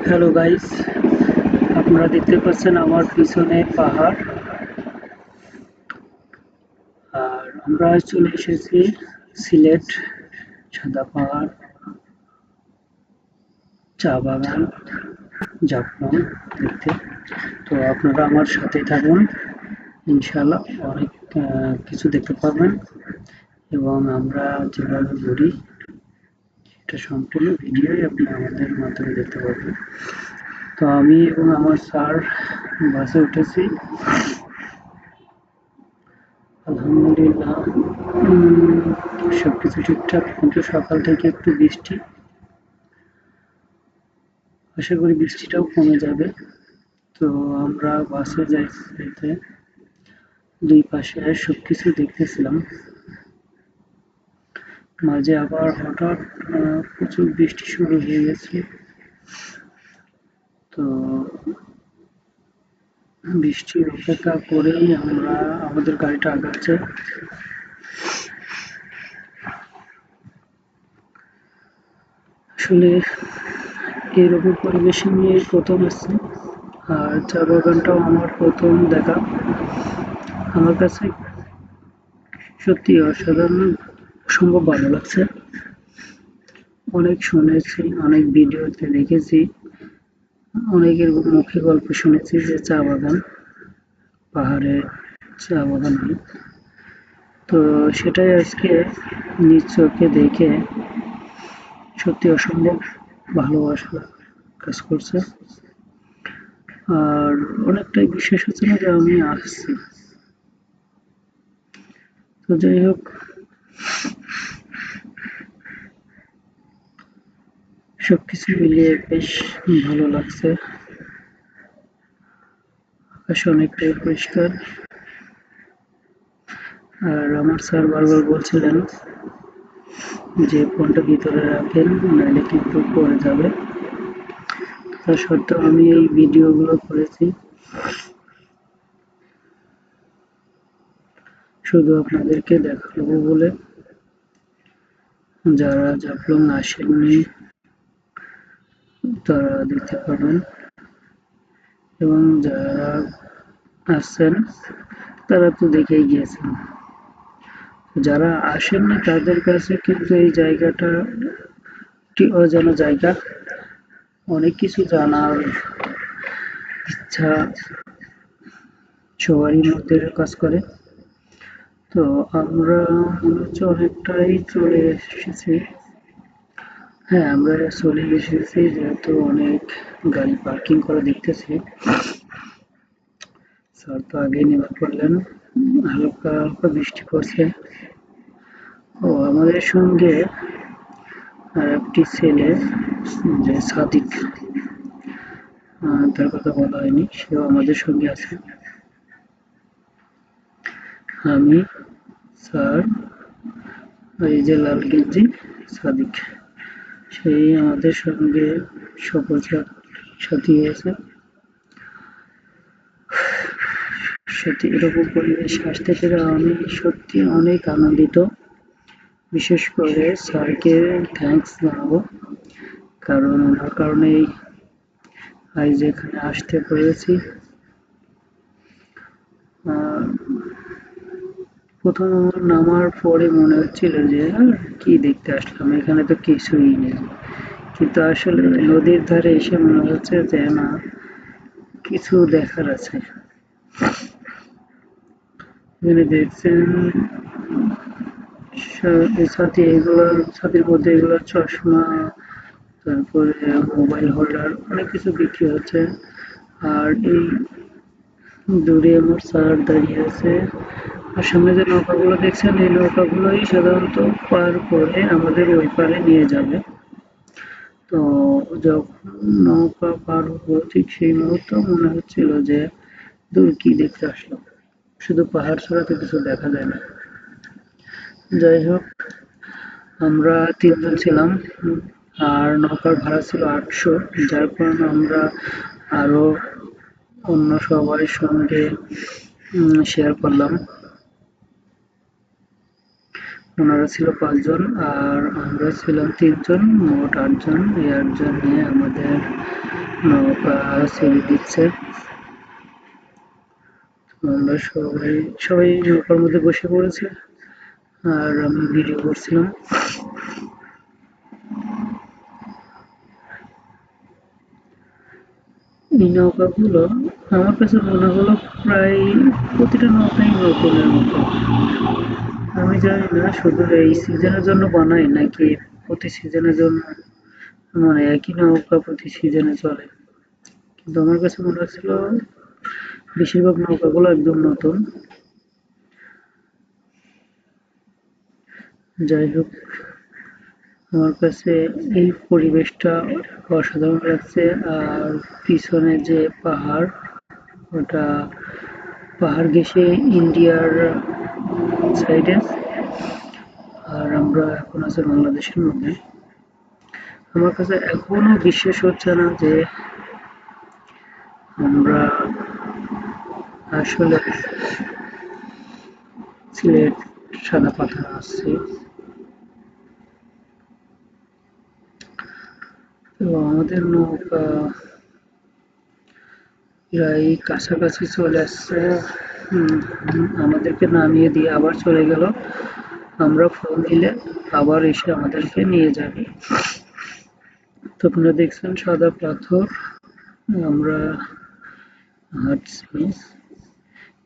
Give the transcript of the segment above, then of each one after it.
Hello guys, আপনারা দেখতে পাচ্ছেন আমার পিছনে পাহাড়। আর আমরা চলে এসেছি সিলেট, সাদা পাহাড়, চা বাগান, জাফলং দেখতে। তো আপনারা আমার সাথেই থাকুন, ইনশাআল্লাহ অনেক কিছু দেখতে পাবেন। এবং আমরা যেভাবে ঘুরি এটা সম্পূর্ণ ভিডিওই আপনি আমাদের মাধ্যমে দেখতে পাবেন। তো আমি এবং আমার স্যার বাসে উঠেছি। আলহামদুলিল্লাহ, সবকিছু ঠিকঠাক, কিন্তু সকাল থেকে একটু বৃষ্টি। আশা করি বৃষ্টিটাও কমে যাবে। তো আমরা বাসে যাইতে দুই পাশে সবকিছু দেখতেছিলাম। মাঝে আবার হঠাৎ প্রচুর বৃষ্টি শুরু হয়ে গেছে। তো বৃষ্টির অপেক্ষা করেই আমরা আমাদের গাড়িটা আগাচ্ছে। আসলে এরকম পরিবেশে নিয়ে প্রথম আসছি। আর চা বাগানটাও আমার প্রথম দেখা। আমার কাছে সত্যি অসাধারণ, অসম্ভব ভালো লাগছে। অনেক শুনেছি, অনেক ভিডিওতে দেখেছি, অনেকের মুখে গল্প শুনেছি যে চা বাগান, পাহাড়ে চা বাগান হয়। তো সেটাই আজকে নিজ চোখে দেখে সত্যি অসম্ভব ভালোবাসা কাজ করছে। আর অনেকটাই বিশ্বাস হচ্ছে না যে আমি আসছি। তো যাই হোক, সবকিছু মিলিয়ে বেশ ভালো লাগছে। আকাশ অনেকটাই পরিষ্কার। আর আমার স্যার বারবার বলছিলেন যে ফোনটা ভিতরে রাখেন, নাহলে কিন্তু পড়ে যাবে। তা সত্ত্বেও আমি এই ভিডিওগুলো করেছি শুধু আপনাদেরকে দেখাবো বলে। যারা জাফলং আসেননি তারা দেখতে পাবেন, এবং যারা আসছেন তারা তো দেখেই গিয়েছেন। যারা আসেননি তাদের কাছে কিন্তু এই জায়গাটা একটি অজানা জায়গা। অনেক কিছু জানার ইচ্ছা সবারই মধ্যে কাজ করে। তো আমরা মনে হচ্ছে অনেকটাই চলে এসেছি। হ্যাঁ, আমরা চলে এসেছি, যেহেতু অনেক গাড়ি পার্কিং করা দেখতেছি। স্যার তো আগেই নেমে পড়লেন। হালকা হালকা বৃষ্টি পড়ছে। ও আমাদের সঙ্গে আর একটি ছেলে, যে সাদিক, তার কথা বলা হয়নি, সেও আমাদের সঙ্গে আছে। আমি, স্যার, এই যে লাল গেঞ্জি সাদিক, সেই আমাদের সঙ্গে সফর সাথী হয়েছে। সত্যি এরকম পরিবেশে আসতে পেরে আমি সত্যি অনেক আনন্দিত। বিশেষ করে স্যারকে থ্যাঙ্কস জানাবো, কারণ ওনার কারণেই আজ এখানে আসতে পেরেছি। প্রথম আমার নামার পরে মনে হচ্ছিল যে কি দেখতে আসলাম, এখানে তো কিছুই নেই। কিন্তু আসলে নদীর ধারে এসে মনে হচ্ছে যে না, কিছু দেখার আছে। এখানে দেখছেন ছাতির মধ্যে এগুলো চশমা, তারপরে মোবাইল হোল্ডার, অনেক কিছু বিক্রি হচ্ছে। আর এই দূরে আমার স্যার দাঁড়িয়ে আছে। আর সামনে যে নৌকাগুলো দেখছেন, এই নৌকাগুলোই সাধারণত পার করে আমাদের ওই পারে নিয়ে যাবে। তো যখন নৌকা পার হবো ঠিক সেই মুহূর্তে মনে হচ্ছিল যে দূর কি দেখতে আসলাম, শুধু পাহাড় ছাড়া তো কিছু দেখা যায় না। যাই হোক, আমরা তিনজন ছিলাম, আর নৌকার ভাড়া ছিল 800, যার কারণে আমরা আরো অন্য সবার সঙ্গে শেয়ার করলাম। ওনারা ছিল 5 জন আর আমরা ছিলাম 3 জন, মোট 8 জন। এই 8 জন নিয়ে আমাদের নৌকা ছেড়ে দিচ্ছে। আমরা সবাই সবাই নৌকার মধ্যে বসে পড়েছে আর আমি ভিডিও করছিলাম। এই নৌকাগুলো আমার কাছে মনে হলো প্রায় প্রতিটা নৌকাই নতুনের মতো। আমি জানি না শুধু এই সিজনের জন্য বানায় নাকি প্রতি সিজনের জন্য, মানে একই নৌকা প্রতি সিজনে চলে, কিন্তু আমার কাছে মনে হচ্ছিল বেশিরভাগ নৌকাগুলো একদম নতুন। যাই হোক, আমার কাছে এই পরিবেশটা অসাধারণ লাগছে। আর পিছনে যে পাহাড়, ওটা পাহাড় ঘেঁষে ইন্ডিয়ার সাইডে, আর আমরা এখন আছি বাংলাদেশের মধ্যে। আমার কাছে এখনো বিশ্বাস হচ্ছে না যে আমরা আসলে সিলেট সাদা পাথর আসছি। তো আমাদের নৌকা প্রায় কাছাকাছি চলে আসছে। আমাদেরকে নামিয়ে দিয়ে আবার চলে গেল। আমরা ফোন দিলে আবার এসে আমাদেরকে নিয়ে যাবে। তো আপনারা দেখছেন সাদা পাথর, আমরা হাঁটছি।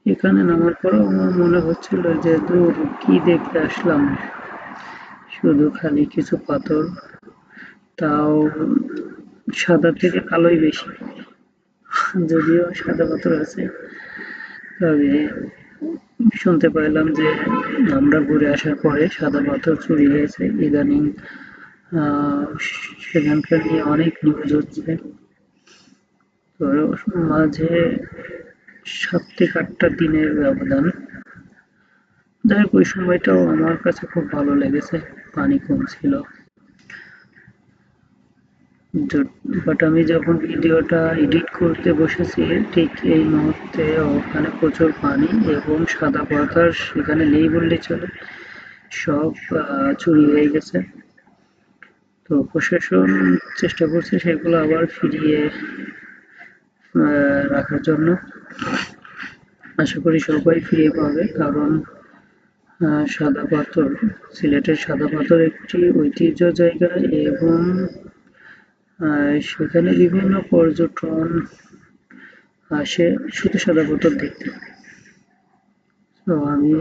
এখানে নামার পর আমার মনে হচ্ছিল যে দূর কি দেখতে আসলাম, শুধু খালি কিছু পাথর, তাও সাদা থেকে কালোই বেশি। যদিও সাদা পাথর আছে, তবে শুনতে পাইলাম যে আমরা ঘুরে আসার পরে সাদা পাথর চুরি হয়েছে ইদানিং। সেখানকার নিয়ে অনেক নিউজ হচ্ছে। তো মাঝে 7 থেকে 8টা দিনের ব্যবধান। যাই হোক, ওই সময়টাও আমার কাছে খুব ভালো লেগেছে, পানি কম ছিল। বাট আমি যখন ভিডিওটা এডিট করতে বসেছি ঠিক এই মুহূর্তে ওখানে প্রচুর পানি এবং সাদা পাথর সেখানে নেই বললেই চলে, সব চুরি হয়ে গেছে। তো প্রশাসন চেষ্টা করছে সেগুলো আবার ফিরিয়ে রাখার জন্য। আশা করি সবাই ফিরে পাবে, কারণ সাদা পাথর, সিলেটের সাদা পাথর একটি ঐতিহ্য জায়গা এবং সেখানে বিভিন্ন পর্যটন আসে শুধু সাদা পাথর দেখতে। তো আমি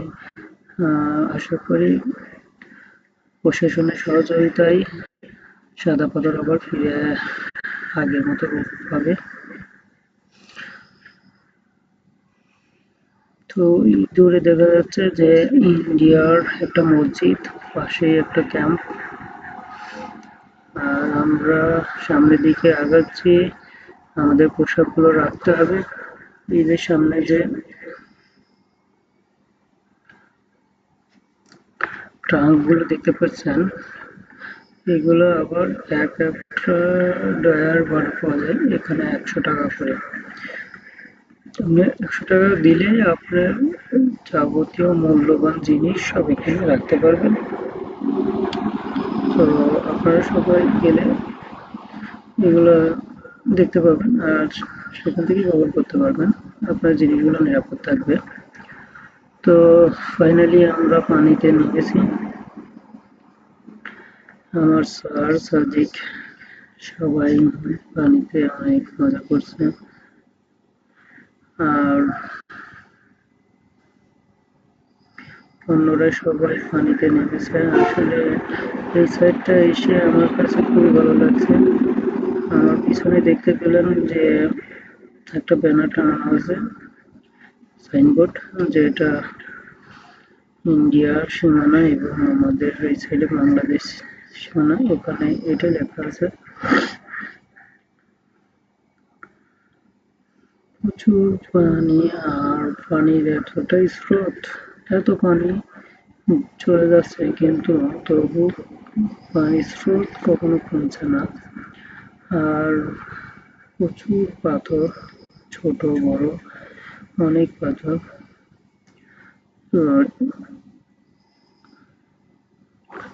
আশা করি প্রশাসনের সহযোগিতায় সাদা পাথর আবার ফিরে আগের মতো রূপ পাবে। তো দূরে দেখা যাচ্ছে যে ইন্ডিয়ার একটা মসজিদ, পাশেই একটা ক্যাম্প। আর আমরা সামনের দিকে আগাচ্ছি, আমাদের পোশাকগুলো রাখতে হবে। এই যে সামনে যে ট্রাঙ্কগুলো দেখতে পাচ্ছেন, এগুলো আবার এক একটা ড্রয়ার ভাড়া পাওয়া যায় এখানে 100 টাকা করে। আপনি 100 টাকা দিলে আপনার যাবতীয় মূল্যবান জিনিস সব এখানে রাখতে পারবেন। তো আপনারা সবাই গেলে এগুলো দেখতে পাবেন আর সেখান থেকে ব্যবহার করতে পারবেন, আপনার জিনিসগুলো নিরাপদ থাকবে। তো ফাইনালি আমরা পানিতে নেমেছি। আমার স্যার, সাদিক সবাই পানিতে অনেক মজা করছে। আর অন্যরা সবাই পানিতে নেমেছে। আসলে এই সাইডটা এসে আমার কাছে খুবই ভালো লাগছে। আমার পিছনে দেখতে পেলেন যে একটা ব্যানার টানানো আছে, সাইনবোর্ড, যেটা ইন্ডিয়ার সীমানা এবং আমাদের এই সাইডে বাংলাদেশ সীমানা, ওখানে এটা লেখা আছে। প্রচুর পানি, আর পানির এতটাই স্রোত, এত পানি চলে যাচ্ছে কিন্তু তবু পানির স্রোত কখনো কমছে না। আর প্রচুর পাথর, ছোট বড় অনেক পাথর। তো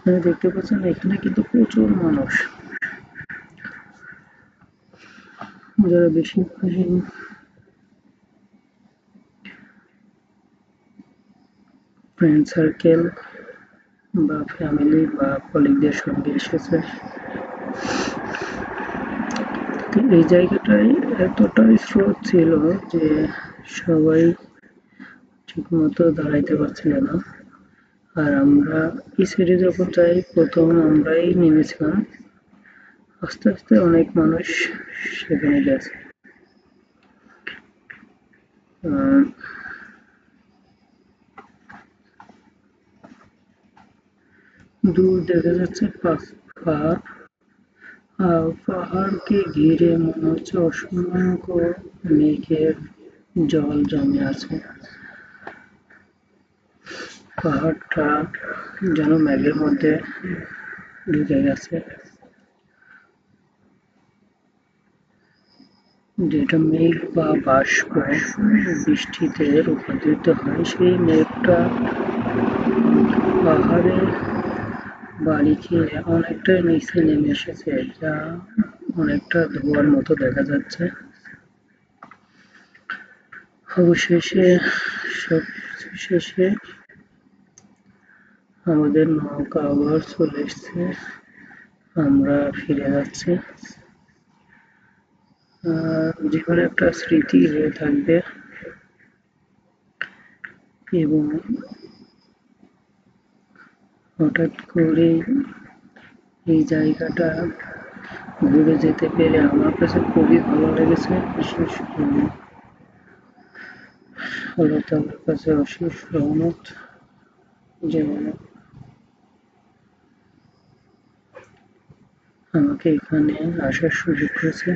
আপনারা দেখতে পাচ্ছেন এখানে কিন্তু প্রচুর মানুষ, যারা বেশি ফ্রেন্ড সার্কেল বা ফ্যামিলি বা কলিগদের সঙ্গে এসেছে। তো এই জায়গাটায় এতটাই স্রোত ছিল যে সবাই ঠিকমতো দাঁড়াইতে পারছিল না। আর আমরা এই সাইডে যখন যাই প্রথম আমরাই নেমেছিলাম, আস্তে আস্তে অনেক মানুষ সেখানে গেছে। দূর দেখা যাচ্ছে পাহাড়, আর পাহাড়কে ঘিরে মনে হচ্ছে অসংখ্য মেঘের জল জমে আছে। পাহাড়টা যেন মেঘের মধ্যে ঢুকে গেছে, যেটা মেঘ বা বাষ্প বৃষ্টিতে রূপান্তরিত হয়, সেই মেঘটা পাহাড়ে বাড়ি খেয়ে অনেকটা নিচে নেমে এসেছে, যা অনেকটা ধোঁয়ার মতো দেখা যাচ্ছে। অবশেষে সব শেষে আমাদের নৌকা আবার চলে এসছে, আমরা ফিরে যাচ্ছি। জীবনে একটা স্মৃতি হয়ে থাকবে। এবং হঠাৎ করে এই জায়গাটা ঘুরে যেতে পেরে আমার কাছে খুবই ভালো লেগেছে। বিশেষ করে আল্লাহ তাআলার কাছে অশেষ রহমত, যেমন আমাকে এখানে আসার সুযোগ করেছে।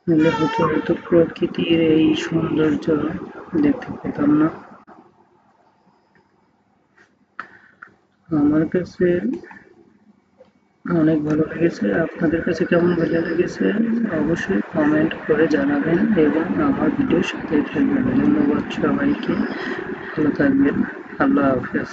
নইলে হয়তো প্রকৃতির এই সৌন্দর্য দেখতে পেতাম না। আমার কাছে অনেক ভালো লেগেছে। আপনাদের কাছে কেমন ভালো লেগেছে অবশ্যই কমেন্ট করে জানাবেন এবং আমার ভিডিওর সাথে থাকবেন। ধন্যবাদ সবাইকে, ভালো থাকবেন। আল্লাহ হাফেজ।